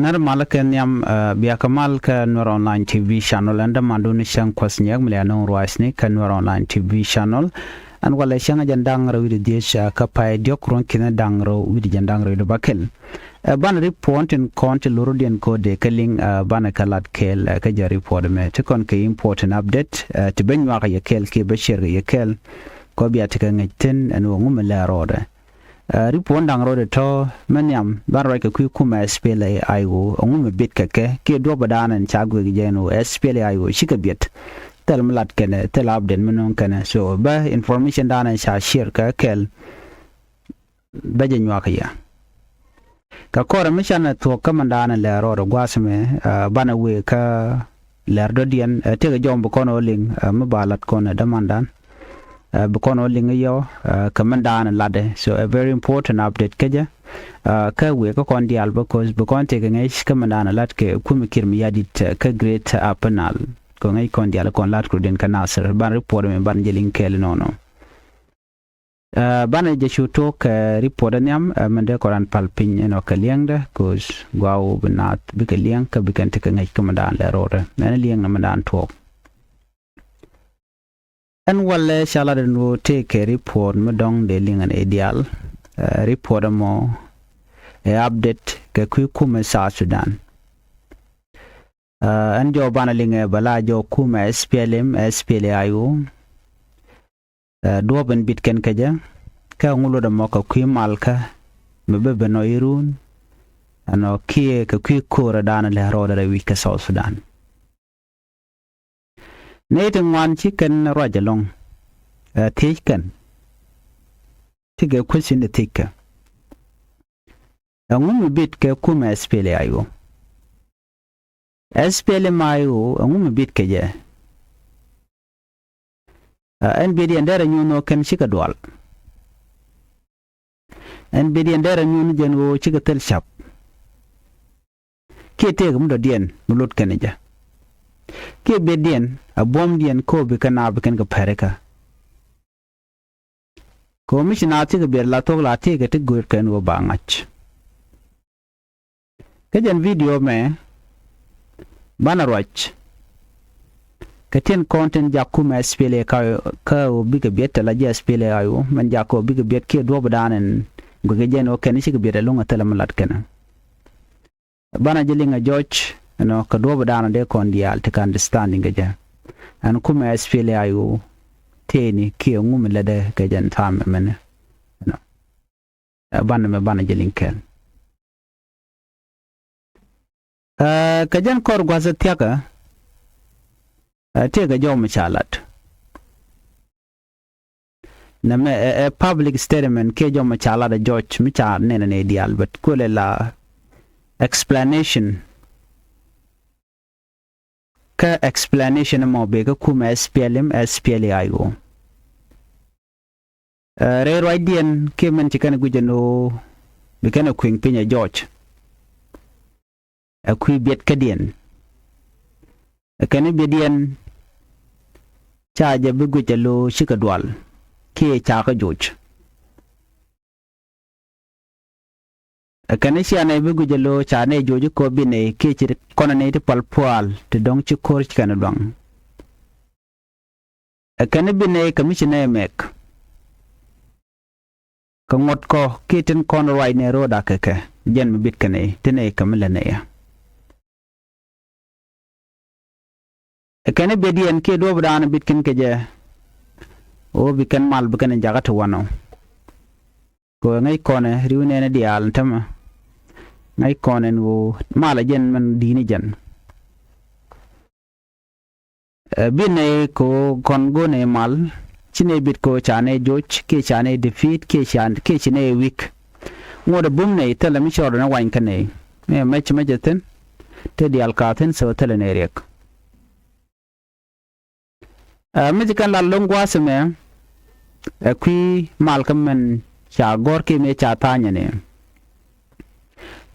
nar malaken yam biya kamal ka Nuer online TV channel anda manduni shang kwasnyak mliano ruasni ka Nuer online TV channel an wala shanga jandang rawi desha ka pay diokron kina dangro widi jandang rawi bakel ban report in count lorodian code kelling ban kalat kel ka ja report me to kon ke important update to benwa ka yakel ke bashir yakel ko biya tika ngiten an ngum la roda report dang roda to manyam ban ra ka kuma spla ayo ngum bit ka ke do badanan chagwe jeno spla ayo shikabit tel mlat kene tel abden menon kene so ba information dana sha share ka kel baje nywa ka ya ka kora mishana to kamandana le ro gwasme bana we ka ler do dien te ga jombo kono ling mabalat kono damandan bukono ling yo kamandana lade so a very important update kaja ka we ko kon dial because bukon te ga ngai kamandana lat ke kumikir mi yadit ka great apanal ko ngai kon diala kon lat kruden kanasar ban report me ban jelin kel nono ban je shuto ka report nyam mende koran palpin eno kaliangda cause gwaw binat bikaliang ka bikante ka ngai kamadan le rore men liang namadan tok an wala shala de no take report medong de lingan ideal report mo update ka kuma sa Sudan an jo bana linga bala jo kuma SPLA ayu do ben bitken kaja ka ngulo da moka malka mebe no irun ano kie ka kora dana le roda da wika South Sudan nete ngwan chicken rajalong tiken tige question de tika ngum bit ka kuma SPLA ayu SPLA mayu ngum bit kaja NBD ndara nyuno ken chika dwal NBD ndara nyuno jengo chika tel shap ke te gum do dien mulut kenja ke be dien abom dien ko be kana be ken ka pareka komishina ti ga ber la to la ti ga te gur ken wo bangach kejen video me banarwach katin content jakuma SPLA ka biga bieta la SPLA ayo man jako biga biet ke do badanen gogejen o ken shi bieta lunga tala malat kana bana jelinga George no ka do badana de kon dial te understanding gaja an kuma SPLA ayo teni ke ngum la de gajan tam men no bana jelinken kajan kor gwaza tiaka tega jom chalat name a public statement ke jom chalada George mi cha nene ne dial but kule la explanation ka explanation mo be ka kuma SPLA ayo re roidien ke men chikana gujeno bikana kwing pinya George akui biet kadien akane bedien chaja bugu jalo shikadwal ke chaka joj akane siane bugu jalo chane joju ko bine ke chir konane te palpwal te dong chikor chikana dwang akane bine kamishine mek kangot ko kiten kon right ne roda keke jen bit kane tene kamilane ya kene bedien ke do bdana bitkin ke je o bikan mal bikan jaga to wano ko ngai kone riune ne dial tama ngai kone wo mala jen man dini jan binne ko kon go ne mal chine bit ko chane joch ke chane defeat ke chine week ngoda bumne tala mi choro na wain kane me mech majaten te dial katen so tala ne rek Mexican la longwa seme kui malkamen cha gor ke me cha tanya ne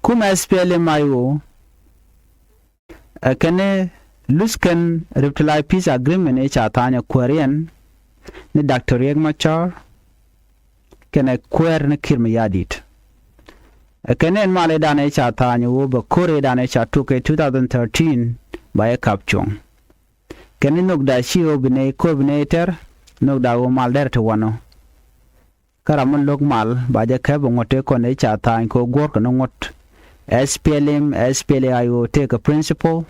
kuma SPLA mayo kane luskan reply peace agreement e cha tanya Korean ne Dr. Yeg Machar kane kwer ne kirma yadit Kenen male dane cha tanyo wo ba kore dane cha tuke 2013 ba e kapchong. Kenen nok da shio bine coordinator nok da wo mal der to wano. Karamon lok mal ba ja kebo ngote kone cha tanyo ko gor ko ngot. SPLM, SPLAIO take a principle.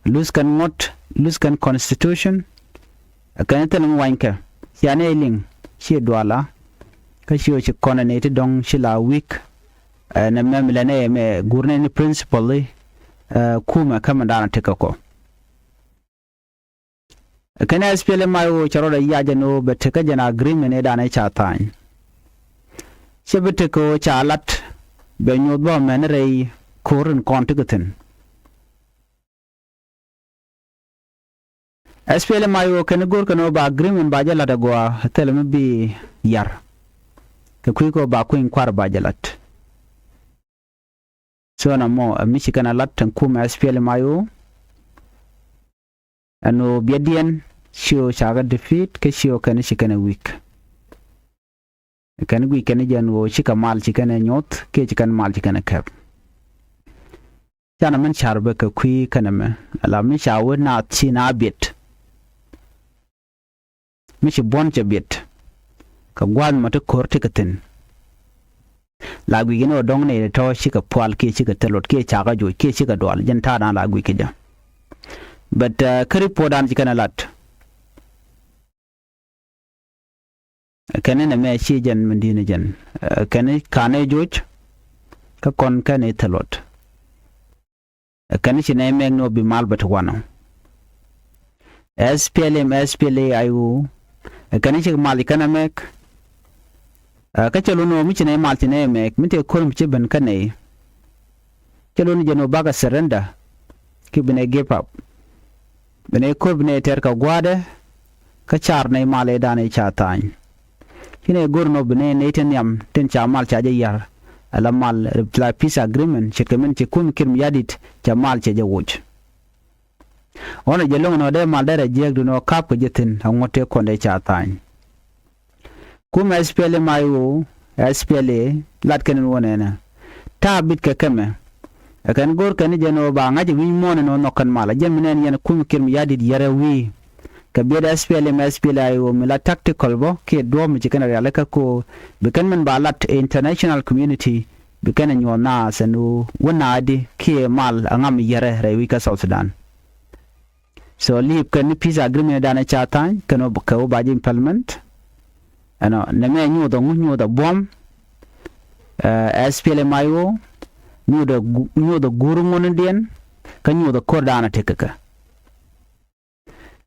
Lose can constitution. Kenen telung wanka. Siane ling shi dwala. Ka shio chi konanete dong shila week. Na memilane me gurne ni principle kuma kama dana tekako. Kana SPLM mayo charoda yaja no beteka jana agreement e dana cha tan. Sebeteko cha alat be nyodba menere korin kontigatin. SPLM mayo kana gur kana ba agreement ba jala da gwa telme bi yar. Ka kuiko ba kuin kwar ba jalat. So na mo Michigan alat kuma SPLM mayo ano biadien shio chaga defeat ke shio kana shikana week kana week kana jan wo shika mal shikana nyot ke chikan mal shikana kap chana man charbe ka kui kana me ala mi shawo na china bit mi shi bonche bit ka gwan mata korte katin lagwi gino dong ne to shika pwal ke shika telot ke chaga jo ke shika dwal jan ta na lagwi ke ja but kari podan jikana lat kanene me shi jan mendina jan kane kane joj ka kon kane telot kane shi ne meg no bi mal bat wano SPLM SPLAIO kane shi mal kana mek ka chelo no mi ne mal tine mek mi te kolm ci ben kane chelo ni jeno baga surrender ki bine give up bene coordinator ka gwade ka char ne male dane cha tan kine gorno bene neten yam ten cha mal cha yar ala mal reply peace agreement chekamen ci kum kim yadit cha mal cha jawuj ona jelong no de mal dere jeg du no kap ko jetin ngote ko ne cha tan kum SPLM mayo SPLA lat ken wonena ta bit ka kame akan gor kan jeno ba ngaji wi mon no nokan mala jeminen yen kum kirm yadid yare wi ka beda SPLM SPLAIO mila tactical bo ke do mi kana ya laka ko be kan men ba lat international community be kan nyo na sanu wona adi ke mal angam yare rewi ka South Sudan so lip kan peace agreement dana chatan kano ka ba jim parliament ano ne me nyu do bom SPLMIO nyu da gurungon ndien kan nyu da kordana tekaka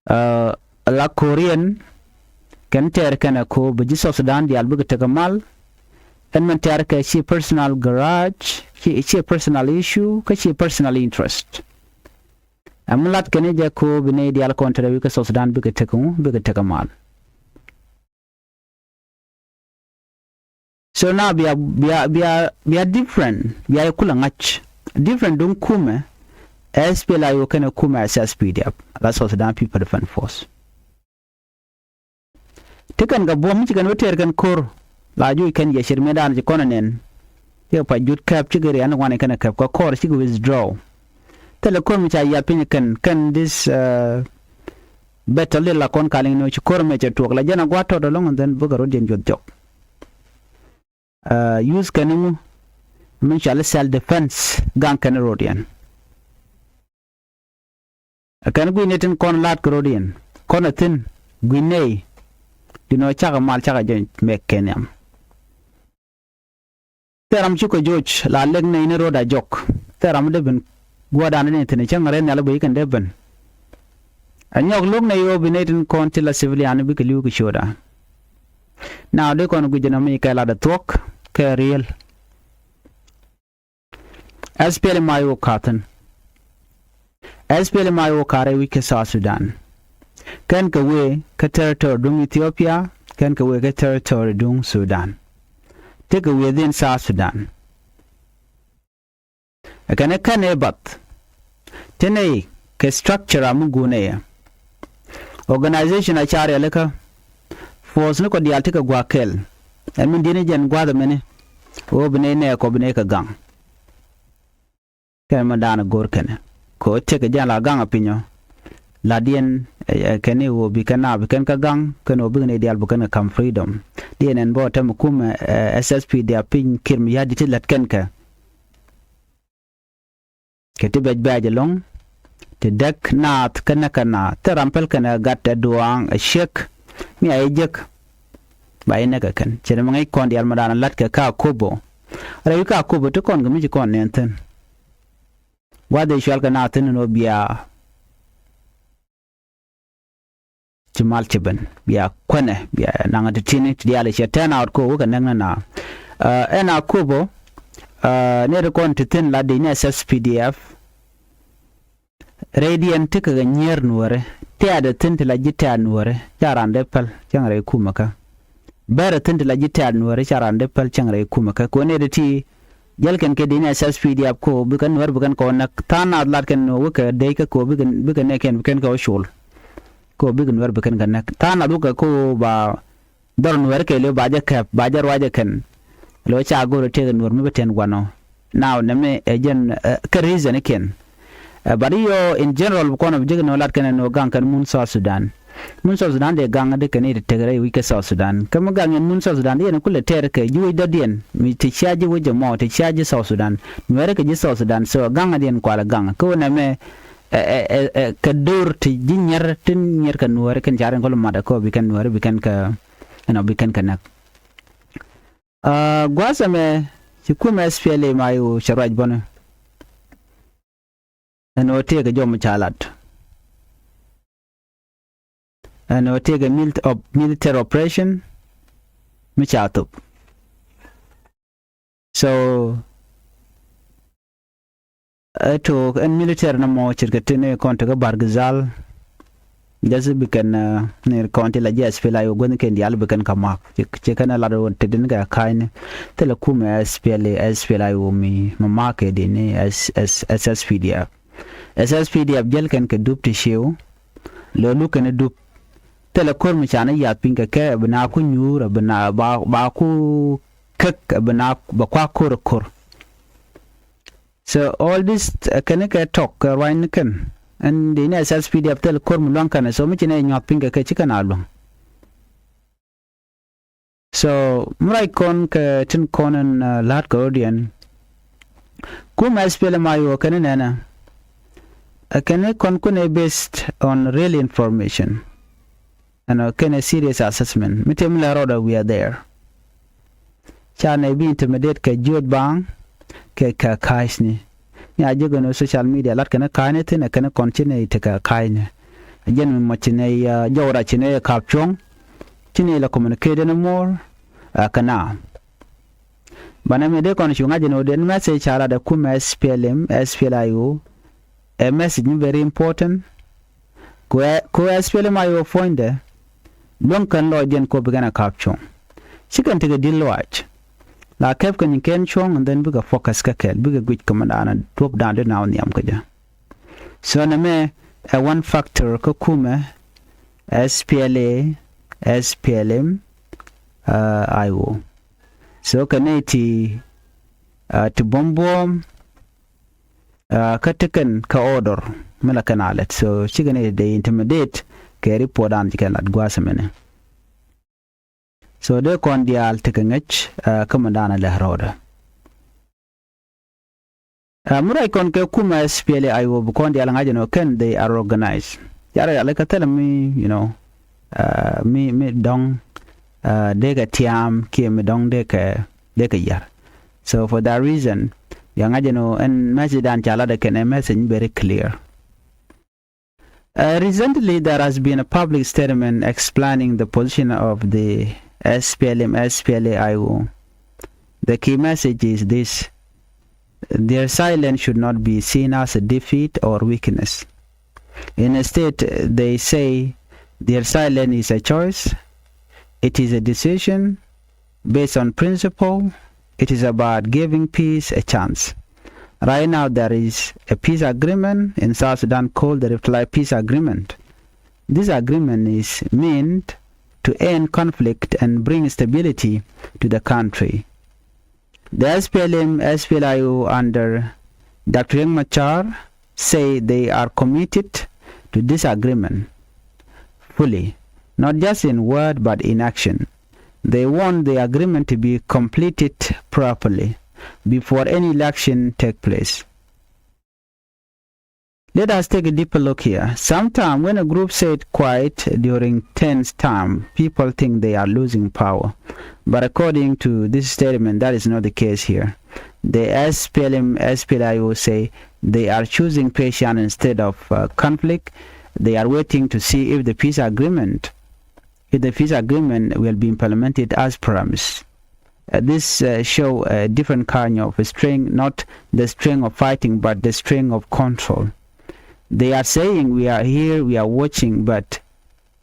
la Korean kan ter kana ko buji Sudan di albuga tekamal en man ter ka shi personal garage shi personal issue ka shi personal interest amulat kan je ko bine di al kontra wi ka Sudan buga tekamal so now we are different. We are kulangach different. Don't come. SPLAIO can come as SPDF. That's what Sudan people defend force. Taken ga bom chicken water can core. La you can get your medan the conanen. You pa jut cap chigari and one can cap core she withdraw. Telecom which I yapin can this better little con calling no chikor mecha to la jana guato along and then bugarodian your job. Use kanu mention self defense gang canarodian can go netin con lat corodian conatin guinea dino chaga mal chaga joint make kenyam teram chuko george la legne in roda jok teram deben guadan netin changare nala boy kan deben anyok log na yo binetin con tilla civilian bi kliu ki shoda now they kon gujana mi kala da talk ke real SPLMIO katan SPLMIO kare wi ke South Sudan kan ka we ka territory dung Ethiopia kan ka we ka territory dung Sudan take within South Sudan akane kane bat tene ke structure amugune organization a chare leka force no ko dial tika gwakel and min dine jen gwada mene o bne ne ko bne ka gang ken madana gor ken ko te ke jala gang apinyo la dien kene wo bi kana bi ken ka gang ken o bigne dial bu ken kam freedom dien en bo tem kum SSP dia pin kirm ya dit lat ken ka ke te baj long te dak naat kana te rampel kana gatta duang a shek mi ay jek bayne ka ken chere mangai kon dial madana lat ka kobo ra ka kobo to kon gami kon nenten wade shal kana tin no biya mal chiben biya kwane biya nanga de tini diale chetan out ko ka nanga na ena kobo ne de kon tin la de ne SSPDF radiant ka ga nyer nuore te ada tin la jita nuore jarande pel changre kumaka bare tin la jita nuore jarande pel changre kumaka ko ne de ti jalken ke de ne SSPDF ko bukan nuore bukan ko nak tana lat ken no ka de ka ko bukan ne ken ka shul ko big nuer beken kan tana duka ko ba dor nuer ke le baje kap bajar waje kan lo cha go te nuer mi beten gwano now na me ejen ka reason ken but yo in general ko no jigno lat kan no gang kan mun Sudan de gang de kan ite tegre wi ka Sudan kam gang mun Sudan de kule ter ke juwi da den mi te chaji wo mo te chaji Sudan nuer ke ji Sudan so gang den kwala gang ko na me ka dur ti jinyer tin nyer kan nuare kan jaran ko mada ko bi kan nuare bi kan ka bi kan nak gwasa me ci kuma SPLA mayu sharaj bona no te ga jom chalat no te ga military operation mi chatop so to en militaire na mo cirkatene konta ga bargazal jasu bikan ne konti la SPLA yo gon ken dial bikan kama ce kana la do tedin ga kaine tele kuma SPLA yo mi mama ke de ne SSPDF jel ken ke dupti shew lo lu ken dup tele kor mi chana ya pinga ke bana ku nyura bana ba ku kek bana ba kwa kor so all this can talk right can and the SSPDF tel korm lankan so much ne nyot pinga ke chikana long so murai kon ke tin konen lat guardian kuma SPLA mayo kan nana can kon kune based on real information and can a serious assessment mitem la roda we are there chana bi intimidate ke jod bang ke ka kaisni ya jego no social media lat kana kaine tin kana continue te ka kaine ajen mo chine ya jawra chine kapchong chine la communicate no more kana bana me de kon shunga jeno den message ala da kuma SPLA a message very important ko SPLA ayo fonde don kan lo jen ko bigana kapchong chikan te dil watch la kep kan ken chong and then biga focus ka kel biga gwit command ana drop down de now niam kaja so na me a one factor ko kuma SPLA SPLM IO so kaneti to bombom katakan ka order mala kanalet so chigane de intimidate ke report an jikan adgwasamene so de kon dial tekengech kamandana le roda murai kon ke kuma SPLA ayo bu kon dial ngaje no ken they are organized yara like tell me me dong de ga tiam ke me dong de ka yar so for that reason yang ngaje no en message dan chala de ken message very clear. Recently there has been a public statement explaining the position of the SPLA-IO. The key message is this: their silence should not be seen as a defeat or weakness. Instead, they say their silence is a choice, it is a decision based on principle, it is about giving peace a chance. Right now there is a peace agreement in South Sudan called the Reply Peace Agreement. This agreement is meant to end conflict and bring stability to the country. The SPLM, SPLIO under Dr. Riek Machar say they are committed to this agreement fully, not just in word but in action. They want the agreement to be completed properly before any election take place. Let us take a deeper look here. Sometimes when a group said quiet during tense time, people think they are losing power. But according to this statement, that is not the case here. The SPLM, SPLIO say they are choosing patience instead of conflict. They are waiting to see if the peace agreement will be implemented as promised. This show a different kind of strength, not the strength of fighting, but the strength of control. They are saying we are here, we are watching, but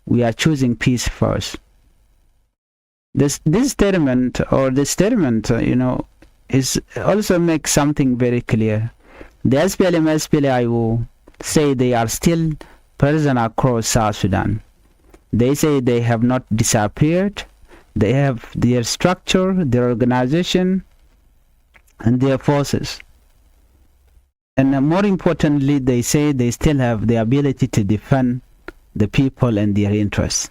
we are choosing peace first. This statement, is also makes something very clear. The SPLM, SPLIO say they are still present across South Sudan. They say they have not disappeared. They have their structure, their organization, and their forces. And more importantly, they say they still have the ability to defend the people and their interests.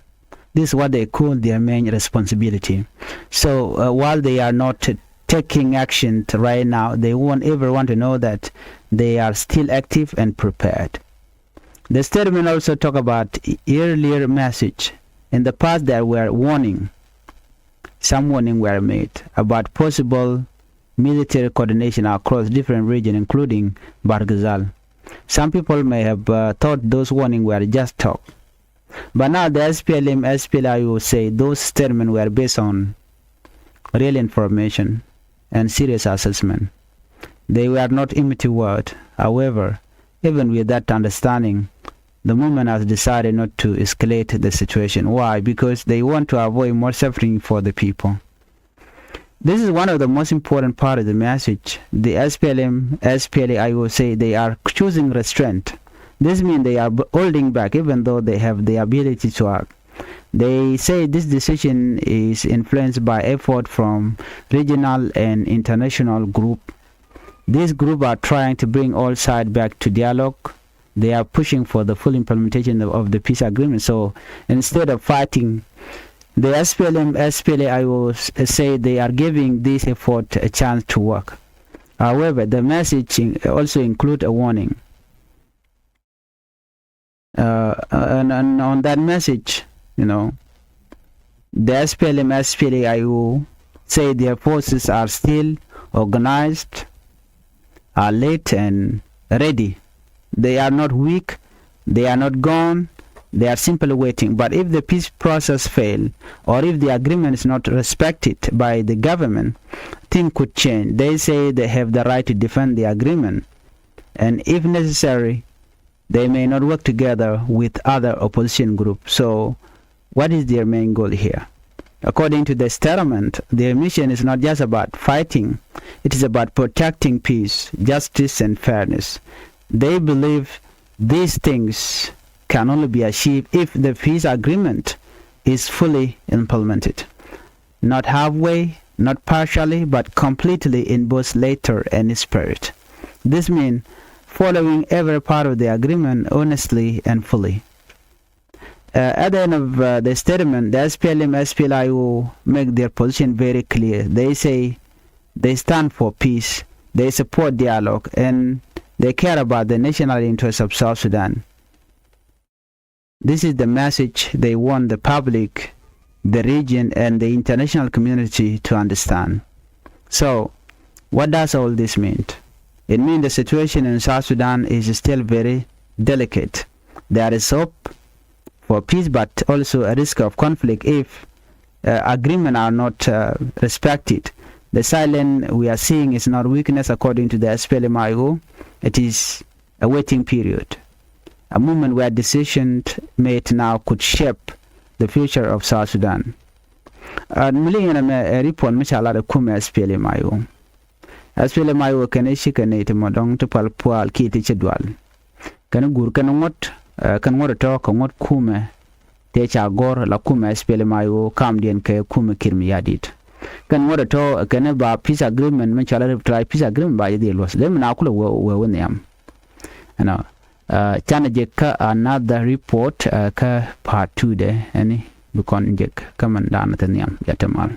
This is what they call their main responsibility. So while they are not taking action right now, they want everyone to know that they are still active and prepared. The statement also talk about earlier message. In the past, there were some warning were made about possible military coordination across different regions, including Barghazal. Some people may have thought those warnings were just talk. But now the SPLM, SPLIO say those statements were based on real information and serious assessment. They were not empty words. However, even with that understanding, the movement has decided not to escalate the situation. Why? Because they want to avoid more suffering for the people. This is one of the most important part of the message. The SPLM, SPLIO say they are choosing restraint. This means they are holding back even though they have the ability to act. They say this decision is influenced by effort from regional and international groups. These groups are trying to bring all sides back to dialogue. They are pushing for the full implementation of the peace agreement. So instead of fighting, the SPLM, SPLIO say they are giving this effort a chance to work. However, the message also includes a warning. And on that message, the SPLM, SPLIO say their forces are still organized, alert, and ready. They are not weak, they are not gone, they are simply waiting. But if the peace process fails, or if the agreement is not respected by the government, things could change. They say they have the right to defend the agreement, and if necessary, they may not work together with other opposition groups. So what is their main goal here? According to the statement, their mission is not just about fighting, it is about protecting peace, justice, and fairness. They believe these things can only be achieved if the peace agreement is fully implemented. Not halfway, not partially, but completely in both letter and spirit. This means following every part of the agreement honestly and fully. At the end of the statement, the SPLM, SPLIO make their position very clear. They say they stand for peace, they support dialogue, and they care about the national interests of South Sudan. This is the message they want the public, the region, and the international community to understand. So, what does all this mean? It means the situation in South Sudan is still very delicate. There is hope for peace, but also a risk of conflict if agreements are not respected. The silence we are seeing is not weakness according to the SPLMIO. It is a waiting period, a moment where decisions made now could shape the future of South Sudan. Report Mishala Kume SPLMIO. SPLMIO can issue modong to palpual kiti chedwal. Can gur can what talk on what kume techa gor la kume SPLMIO kam dien ke kume kirmiyadit. kan wada to kan ba peace agreement man chala try peace agreement ba yadi los dem na kula we yam ana chana je ka another report ka part 2 de ani bukon je kaman dan tan yam ya tamal